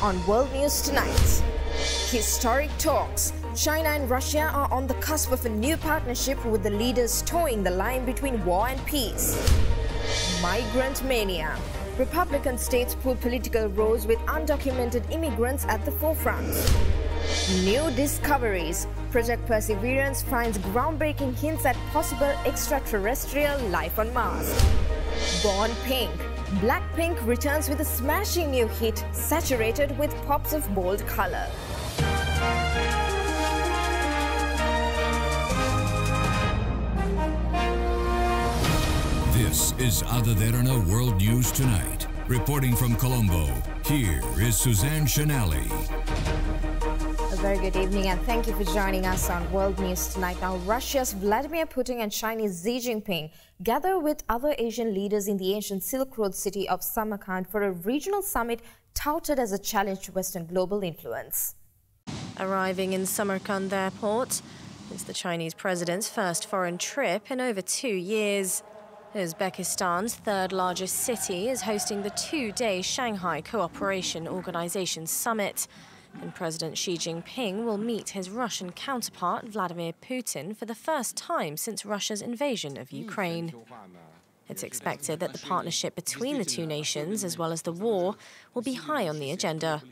On World News Tonight, historic talks. China and Russia are on the cusp of a new partnership with the leaders towing the line between war and peace. Migrant mania. Republican states pull political roles with undocumented immigrants at the forefront. New discoveries. Project Perseverance finds groundbreaking hints at possible extraterrestrial life on Mars. Born Pink. Blackpink returns with a smashing new hit, saturated with pops of bold color. This is Derana World News Tonight. Reporting from Colombo, here is Suzanne Shanali. A very good evening and thank you for joining us on World News Tonight. Now, Russia's Vladimir Putin and Chinese Xi Jinping gather with other Asian leaders in the ancient Silk Road city of Samarkand for a regional summit touted as a challenge to Western global influence. Arriving in Samarkand airport is the Chinese president's first foreign trip in over 2 years. Uzbekistan's third largest city is hosting the two-day Shanghai Cooperation Organization Summit. And President Xi Jinping will meet his Russian counterpart, Vladimir Putin, for the first time since Russia's invasion of Ukraine. It's expected that the partnership between the two nations, as well as the war, will be high on the agenda.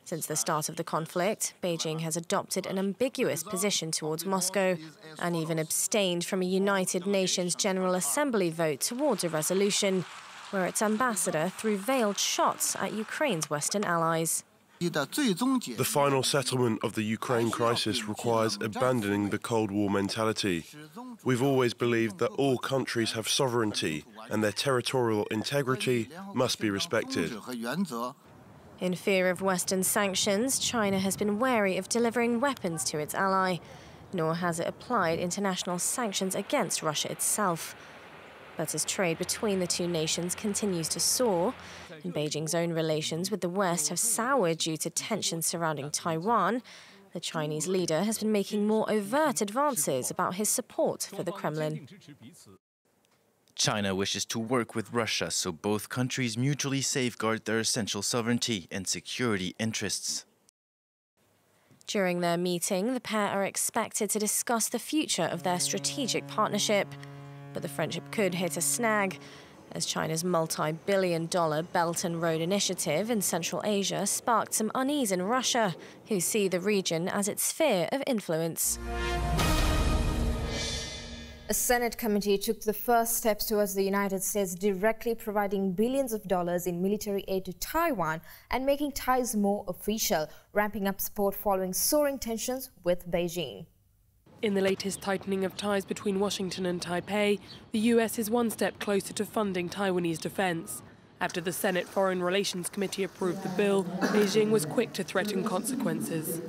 Since the start of the conflict, Beijing has adopted an ambiguous position towards Moscow and even abstained from a United Nations General Assembly vote towards a resolution, where its ambassador threw veiled shots at Ukraine's Western allies. The final settlement of the Ukraine crisis requires abandoning the Cold War mentality. We've always believed that all countries have sovereignty and their territorial integrity must be respected. In fear of Western sanctions, China has been wary of delivering weapons to its ally, nor has it applied international sanctions against Russia itself. But as trade between the two nations continues to soar, and Beijing's own relations with the West have soured due to tensions surrounding Taiwan, the Chinese leader has been making more overt advances about his support for the Kremlin. China wishes to work with Russia so both countries mutually safeguard their essential sovereignty and security interests. During their meeting, the pair are expected to discuss the future of their strategic partnership. But the friendship could hit a snag, as China's multi-billion-dollar Belt and Road Initiative in Central Asia sparked some unease in Russia, who see the region as its sphere of influence. A Senate committee took the first steps towards the United States directly providing billions of dollars in military aid to Taiwan and making ties more official, ramping up support following soaring tensions with Beijing. In the latest tightening of ties between Washington and Taipei, the US is one step closer to funding Taiwanese defense. After the Senate Foreign Relations Committee approved the bill, Beijing was quick to threaten consequences.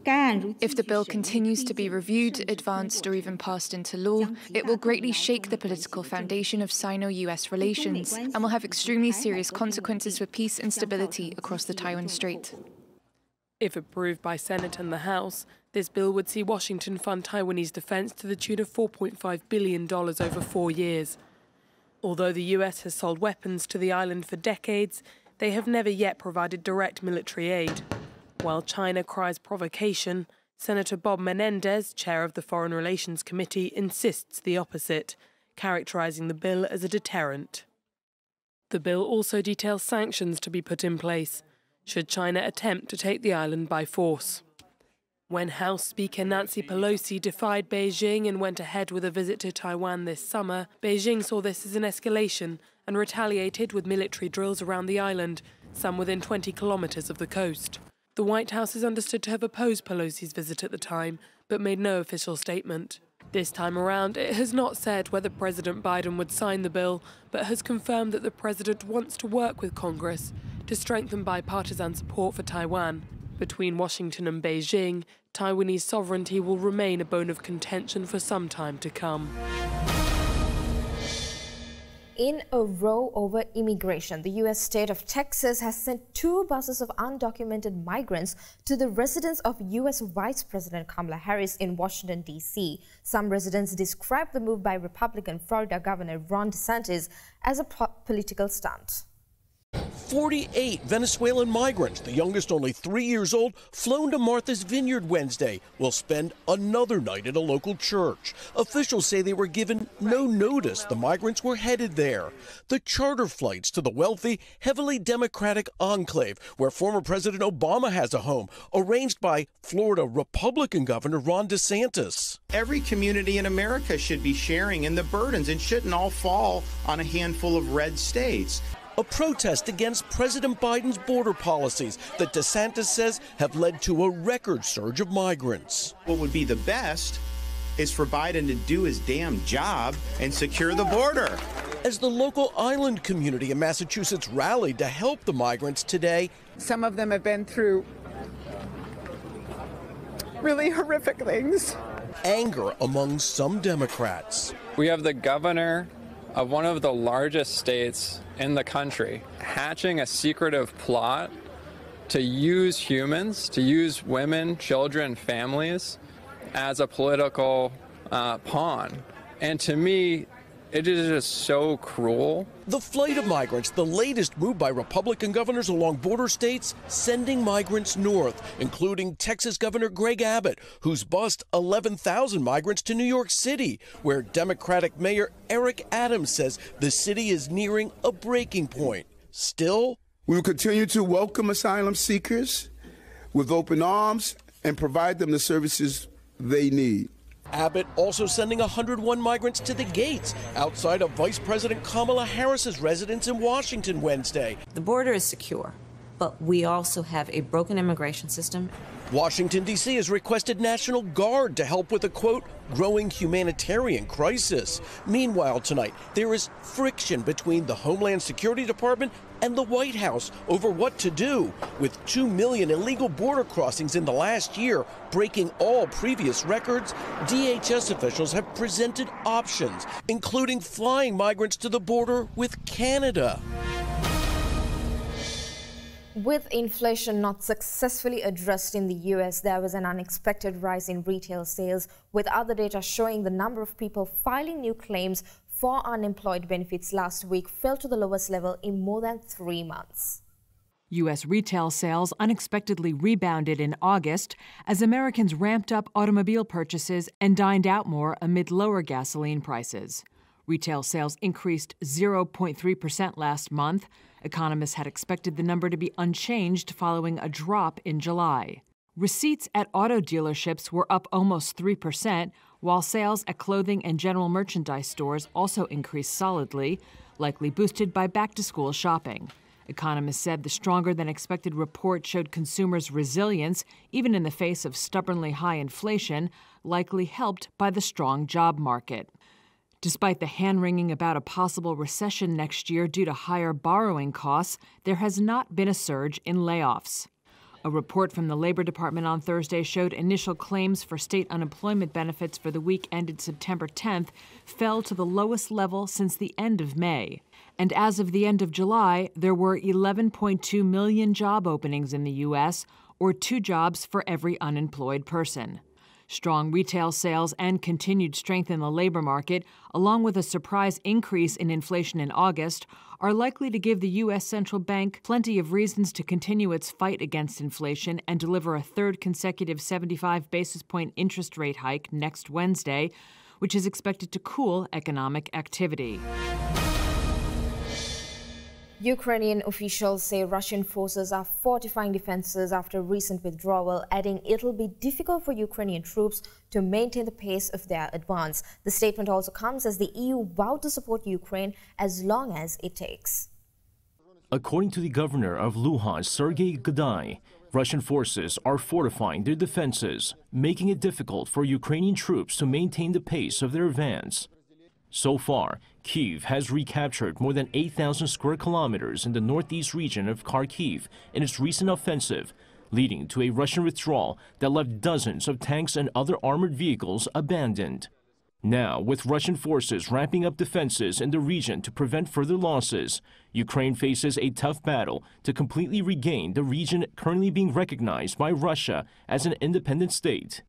If the bill continues to be reviewed, advanced or even passed into law, it will greatly shake the political foundation of Sino-US relations and will have extremely serious consequences for peace and stability across the Taiwan Strait. If approved by Senate and the House, this bill would see Washington fund Taiwanese defense to the tune of $4.5 billion over 4 years. Although the US has sold weapons to the island for decades, they have never yet provided direct military aid. While China cries provocation, Senator Bob Menendez, chair of the Foreign Relations Committee, insists the opposite, characterizing the bill as a deterrent. The bill also details sanctions to be put in place should China attempt to take the island by force. When House Speaker Nancy Pelosi defied Beijing and went ahead with a visit to Taiwan this summer, Beijing saw this as an escalation and retaliated with military drills around the island, some within 20 kilometers of the coast. The White House is understood to have opposed Pelosi's visit at the time, but made no official statement. This time around, it has not said whether President Biden would sign the bill, but has confirmed that the president wants to work with Congress to strengthen bipartisan support for Taiwan. Between Washington and Beijing, Taiwanese sovereignty will remain a bone of contention for some time to come. In a row over immigration, the U.S. state of Texas has sent 2 buses of undocumented migrants to the residence of U.S. Vice President Kamala Harris in Washington, D.C. Some residents describe the move by Republican Florida Governor Ron DeSantis as a political stunt. 48 Venezuelan migrants, the youngest only 3 years old, flown to Martha's Vineyard Wednesday, will spend another night at a local church. Officials say they were given no notice the migrants were headed there. The charter flights to the wealthy, heavily Democratic enclave, where former President Obama has a home, arranged by Florida Republican Governor Ron DeSantis. Every community in America should be sharing in the burdens and shouldn't all fall on a handful of red states. A protest against President Biden's border policies that DeSantis says have led to a record surge of migrants. What would be the best is for Biden to do his damn job and secure the border. As the local island community in Massachusetts rallied to help the migrants today, some of them have been through really horrific things. Anger among some Democrats. We have the governor of one of the largest states in the country hatching a secretive plot to use humans, to use women, children, families as a political pawn. And to me, it is just so cruel. The flight of migrants, the latest move by Republican governors along border states, sending migrants north, including Texas Governor Greg Abbott, who's bussed 11,000 migrants to New York City, where Democratic Mayor Eric Adams says the city is nearing a breaking point. Still, we will continue to welcome asylum seekers with open arms and provide them the services they need. Abbott also sending 101 migrants to the gates outside of Vice President Kamala Harris's residence in Washington Wednesday. The border is secure, but we also have a broken immigration system. Washington, D.C. has requested National Guard to help with a, quote, growing humanitarian crisis. Meanwhile, tonight, there is friction between the Homeland Security Department and the White House over what to do. With 2 million illegal border crossings in the last year, breaking all previous records, DHS officials have presented options, including flying migrants to the border with Canada. With inflation not successfully addressed in the U.S., there was an unexpected rise in retail sales, with other data showing the number of people filing new claims for unemployed benefits last week fell to the lowest level in more than 3 months. U.S. retail sales unexpectedly rebounded in August as Americans ramped up automobile purchases and dined out more amid lower gasoline prices. Retail sales increased 0.3% last month. Economists had expected the number to be unchanged following a drop in July. Receipts at auto dealerships were up almost 3%, while sales at clothing and general merchandise stores also increased solidly, likely boosted by back-to-school shopping. Economists said the stronger-than-expected report showed consumers' resilience, even in the face of stubbornly high inflation, likely helped by the strong job market. Despite the hand-wringing about a possible recession next year due to higher borrowing costs, there has not been a surge in layoffs. A report from the Labor Department on Thursday showed initial claims for state unemployment benefits for the week ended September 10th fell to the lowest level since the end of May. And as of the end of July, there were 11.2 million job openings in the U.S., or 2 jobs for every unemployed person. Strong retail sales and continued strength in the labor market, along with a surprise increase in inflation in August, are likely to give the U.S. Central Bank plenty of reasons to continue its fight against inflation and deliver a third consecutive 75 basis point interest rate hike next Wednesday, which is expected to cool economic activity. Ukrainian officials say Russian forces are fortifying defenses after recent withdrawal, adding it'll be difficult for Ukrainian troops to maintain the pace of their advance. The statement also comes as the EU vowed to support Ukraine as long as it takes. According to the governor of Luhansk, Sergei Gadai, Russian forces are fortifying their defenses, making it difficult for Ukrainian troops to maintain the pace of their advance. So far, Kyiv has recaptured more than 8,000 square kilometers in the northeast region of Kharkiv in its recent offensive, leading to a Russian withdrawal that left dozens of tanks and other armored vehicles abandoned. Now, with Russian forces ramping up defenses in the region to prevent further losses, Ukraine faces a tough battle to completely regain the region currently being recognized by Russia as an independent state.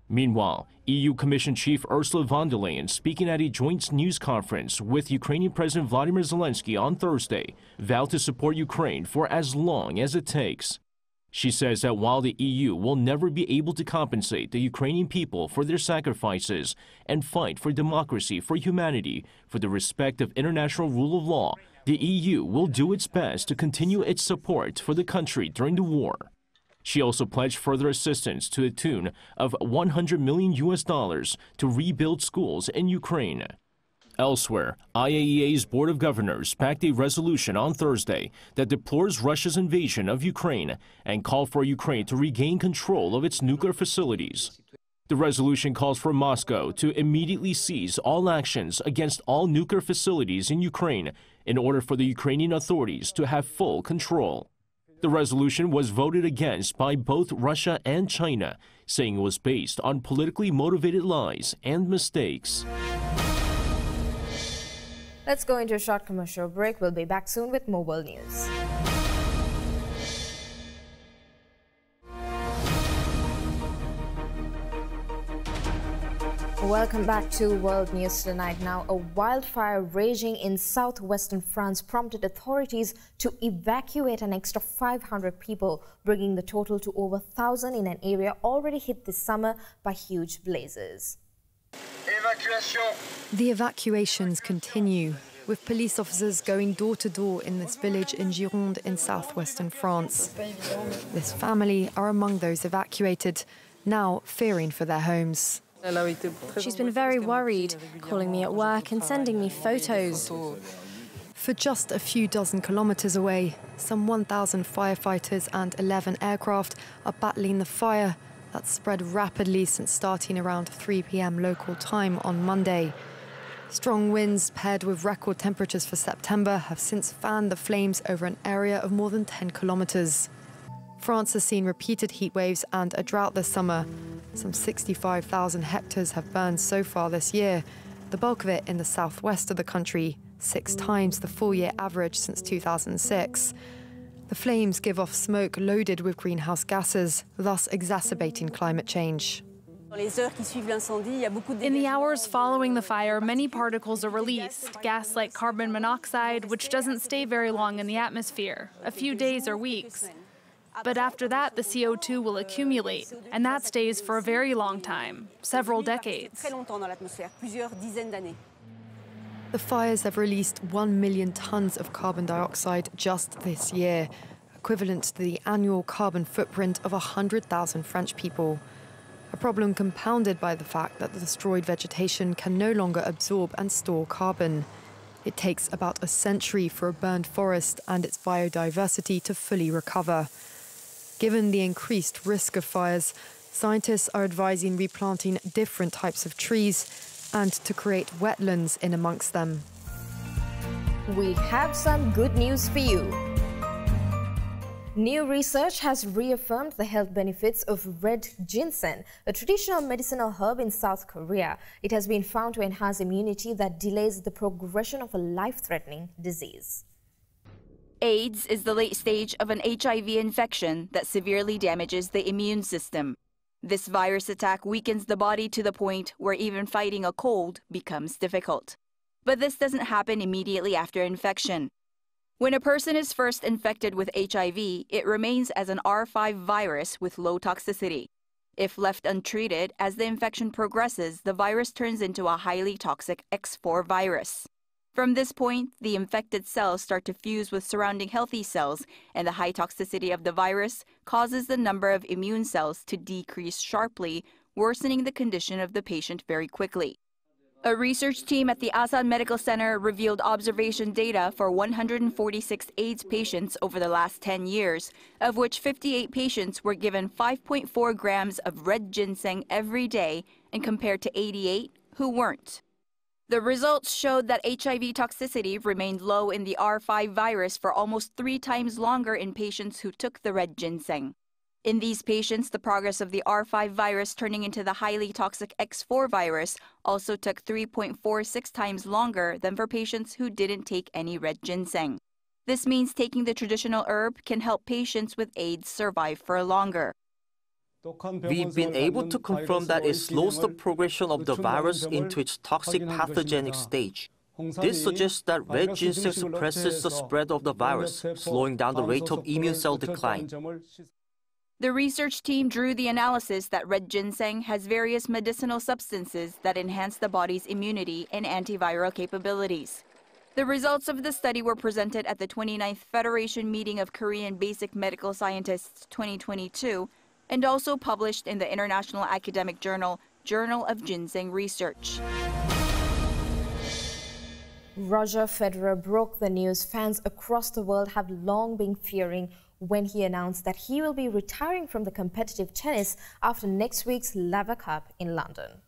Meanwhile, EU Commission Chief Ursula von der Leyen, speaking at a joint news conference with Ukrainian President Vladimir Zelensky on Thursday, vowed to support Ukraine for as long as it takes. She says that while the EU will never be able to compensate the Ukrainian people for their sacrifices and fight for democracy, for humanity, for the respect of international rule of law, the EU will do its best to continue its support for the country during the war. She also pledged further assistance to the tune of $100 million to rebuild schools in Ukraine. Elsewhere, IAEA's Board of Governors backed a resolution on Thursday that deplores Russia's invasion of Ukraine and called for Ukraine to regain control of its nuclear facilities. The resolution calls for Moscow to immediately cease all actions against all nuclear facilities in Ukraine in order for the Ukrainian authorities to have full control. The resolution was voted against by both Russia and China, saying it was based on politically motivated lies and mistakes. Let's go into a short commercial break. We'll be back soon with more world news. Welcome back to World News Tonight. Now, a wildfire raging in southwestern France prompted authorities to evacuate an extra 500 people, bringing the total to over 1,000 in an area already hit this summer by huge blazes. The evacuations continue, with police officers going door to door in this village in Gironde in southwestern France. This family are among those evacuated, now fearing for their homes. She's been very worried, calling me at work and sending me photos. For just a few dozen kilometers away, some 1,000 firefighters and 11 aircraft are battling the fire that's spread rapidly since starting around 3 p.m. local time on Monday. Strong winds paired with record temperatures for September have since fanned the flames over an area of more than 10 kilometers. France has seen repeated heat waves and a drought this summer. Some 65,000 hectares have burned so far this year, the bulk of it in the southwest of the country, 6 times the full-year average since 2006. The flames give off smoke loaded with greenhouse gases, thus exacerbating climate change. In the hours following the fire, many particles are released, gas like carbon monoxide, which doesn't stay very long in the atmosphere, a few days or weeks. But after that, the CO2 will accumulate, and that stays for a very long time, several decades. The fires have released 1 million tons of carbon dioxide just this year, equivalent to the annual carbon footprint of 100,000 French people. A problem compounded by the fact that the destroyed vegetation can no longer absorb and store carbon. It takes about a century for a burned forest and its biodiversity to fully recover. Given the increased risk of fires, scientists are advising replanting different types of trees and to create wetlands in amongst them. We have some good news for you. New research has reaffirmed the health benefits of red ginseng, a traditional medicinal herb in South Korea. It has been found to enhance immunity that delays the progression of a life-threatening disease. AIDS is the late stage of an HIV infection that severely damages the immune system. This virus attack weakens the body to the point where even fighting a cold becomes difficult. But this doesn't happen immediately after infection. When a person is first infected with HIV, it remains as an R5 virus with low toxicity. If left untreated, as the infection progresses, the virus turns into a highly toxic X4 virus. From this point, the infected cells start to fuse with surrounding healthy cells, and the high toxicity of the virus causes the number of immune cells to decrease sharply, worsening the condition of the patient very quickly. A research team at the Asan Medical Center revealed observation data for 146 AIDS patients over the last 10 years, of which 58 patients were given 5.4 grams of red ginseng every day, and compared to 88 who weren't. The results showed that HIV toxicity remained low in the R5 virus for almost 3 times longer in patients who took the red ginseng. In these patients, the progress of the R5 virus turning into the highly toxic X4 virus also took 3.46 times longer than for patients who didn't take any red ginseng. This means taking the traditional herb can help patients with AIDS survive for longer. We've been able to confirm that it slows the progression of the virus into its toxic pathogenic stage. This suggests that red ginseng suppresses the spread of the virus, slowing down the rate of immune cell decline. The research team drew the analysis that red ginseng has various medicinal substances that enhance the body's immunity and antiviral capabilities. The results of the study were presented at the 29th Federation Meeting of Korean Basic Medical Scientists 2022 and also published in the international academic journal, Journal of Ginseng Research. Roger Federer broke the news fans across the world have long been fearing when he announced that he will be retiring from the competitive tennis after next week's Laver Cup in London.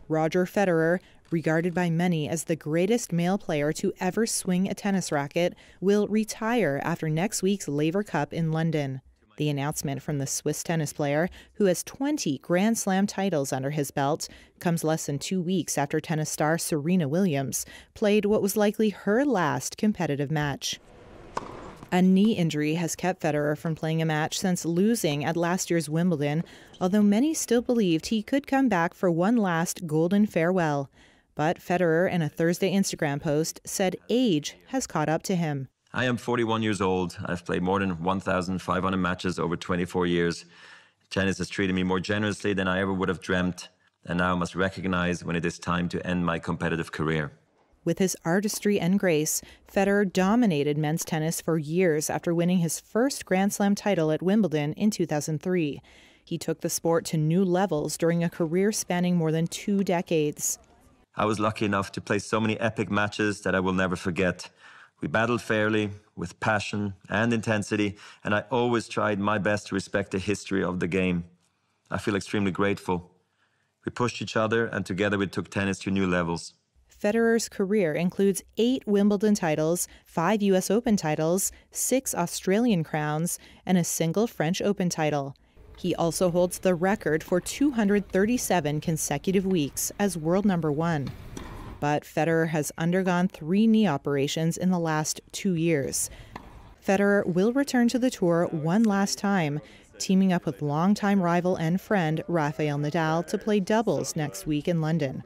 Roger Federer, regarded by many as the greatest male player to ever swing a tennis racket, will retire after next week's Laver Cup in London. The announcement from the Swiss tennis player, who has 20 Grand Slam titles under his belt, comes less than 2 weeks after tennis star Serena Williams played what was likely her last competitive match. A knee injury has kept Federer from playing a match since losing at last year's Wimbledon, although many still believed he could come back for one last golden farewell. But Federer, in a Thursday Instagram post, said age has caught up to him. I am 41 years old. I've played more than 1,500 matches over 24 years. Tennis has treated me more generously than I ever would have dreamt, and now I must recognize when it is time to end my competitive career. With his artistry and grace, Federer dominated men's tennis for years after winning his first Grand Slam title at Wimbledon in 2003. He took the sport to new levels during a career spanning more than 2 decades. I was lucky enough to play so many epic matches that I will never forget. We battled fairly, with passion and intensity, and I always tried my best to respect the history of the game. I feel extremely grateful. We pushed each other, and together we took tennis to new levels. Federer's career includes 8 Wimbledon titles, 5 U.S. Open titles, 6 Australian crowns, and a single French Open title. He also holds the record for 237 consecutive weeks as world number 1. But Federer has undergone 3 knee operations in the last 2 years. Federer will return to the tour one last time, teaming up with longtime rival and friend Rafael Nadal to play doubles next week in London.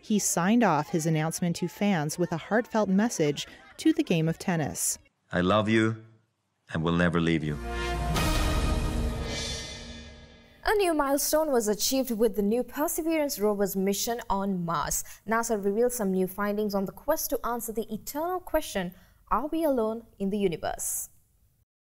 He signed off his announcement to fans with a heartfelt message to the game of tennis. I love you and will never leave you. A new milestone was achieved with the new Perseverance rover's mission on Mars. NASA revealed some new findings on the quest to answer the eternal question, are we alone in the universe?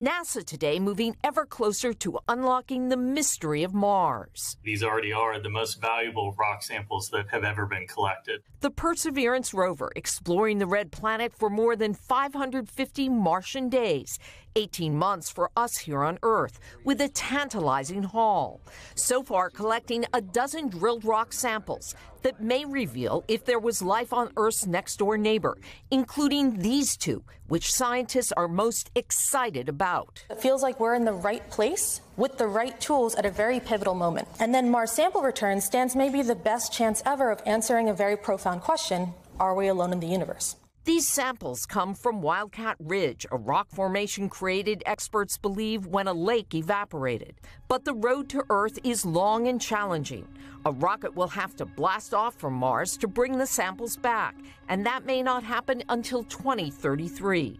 NASA today moving ever closer to unlocking the mystery of Mars. These already are the most valuable rock samples that have ever been collected. The Perseverance rover exploring the red planet for more than 550 Martian days, 18 months for us here on Earth, with a tantalizing haul. So far, collecting a dozen drilled rock samples that may reveal if there was life on Earth's next-door neighbor, including these 2, which scientists are most excited about. It feels like we're in the right place with the right tools at a very pivotal moment. And then Mars sample return stands maybe the best chance ever of answering a very profound question, are we alone in the universe? These samples come from Wildcat Ridge, a rock formation created, experts believe, when a lake evaporated. But the road to Earth is long and challenging. A rocket will have to blast off from Mars to bring the samples back, and that may not happen until 2033.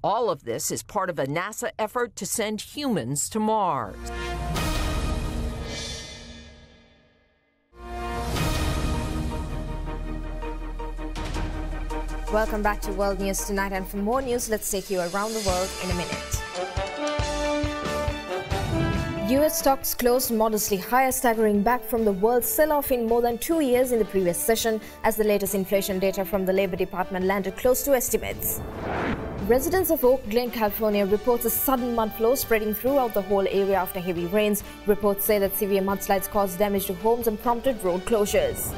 All of this is part of a NASA effort to send humans to Mars. Welcome back to World News Tonight, and for more news, let's take you around the world in a minute. U.S. stocks closed modestly higher, staggering back from the world's sell-off in more than 2 years in the previous session, as the latest inflation data from the Labor Department landed close to estimates. Residents of Oak Glen, California reports a sudden mud flow spreading throughout the whole area after heavy rains. Reports say that severe mudslides caused damage to homes and prompted road closures.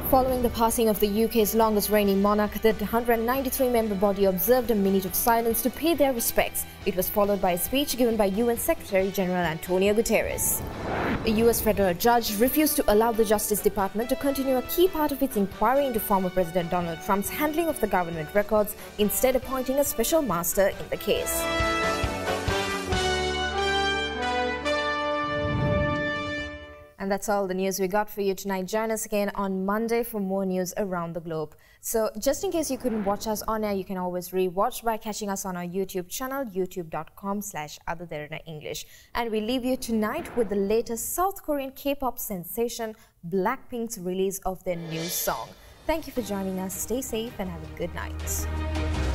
Following the passing of the UK's longest reigning monarch, the 193-member body observed a minute of silence to pay their respects. It was followed by a speech given by UN Secretary General Antonio Guterres. A US federal judge refused to allow the Justice Department to continue a key part of its inquiry into former President Donald Trump's handling of the government records, instead appointing a special master in the case. And that's all the news we got for you tonight. Join us again on Monday for more news around the globe. So just in case you couldn't watch us on air, you can always re-watch by catching us on our YouTube channel, youtube.com/Derana English. And we leave you tonight with the latest South Korean K-pop sensation, Blackpink's release of their new song. Thank you for joining us. Stay safe and have a good night.